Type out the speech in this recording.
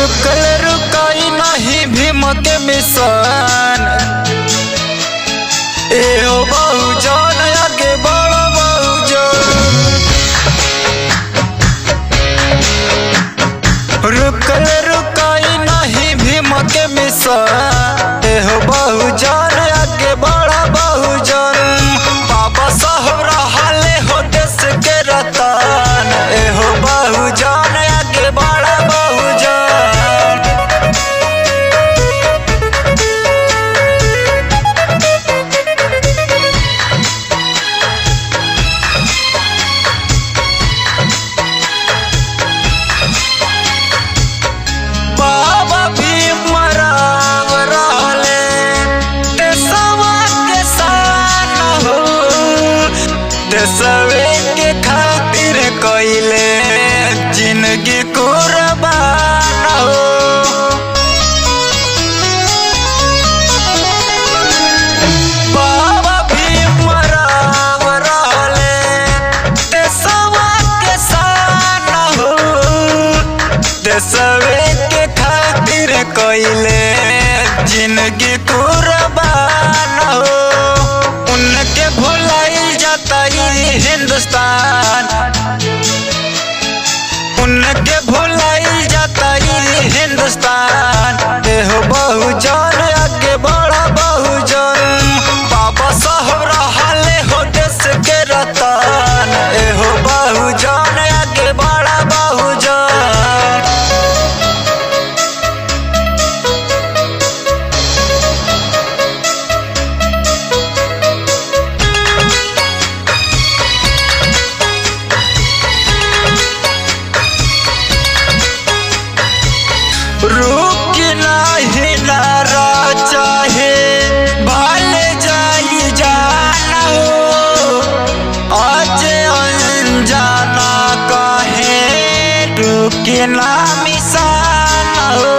रुकल रुकाई नहीं भीम के मिशन। एहो बहुजन आगे बढ़ो बहुजन। रुकल रुकाई नहीं भीम के मिशन। एहो बहुजन आगे बढ़ो बहुजन। बाबा साहब रहले हो देश के रतन। एहो बहुजन आगे बढ़ो बहुजन। बाबा भीमराव रहले देशवा के शान हो। देशवे के खातिर कइले जिंदगी कुर्बान हो। बाबा भीमराव रहले देशवा के शान हो। देशवे के खातिर कइले जिंदगी कुर्बान हो। उनके भुलाई जाता ये हिंदुस्तान। उनके भुलाई जाता ये हिंदुस्तान। एहो बहुजन आगे बढ़ो बहुजन। बाबा साहब रहले हो देश के रतन। एहो बहुजन आगे बढ़ो बहुजन। रुक नाही नारा चाहे भाले जाई जाना हो। आज अनजाना कहे रुक ना मिसाना हो।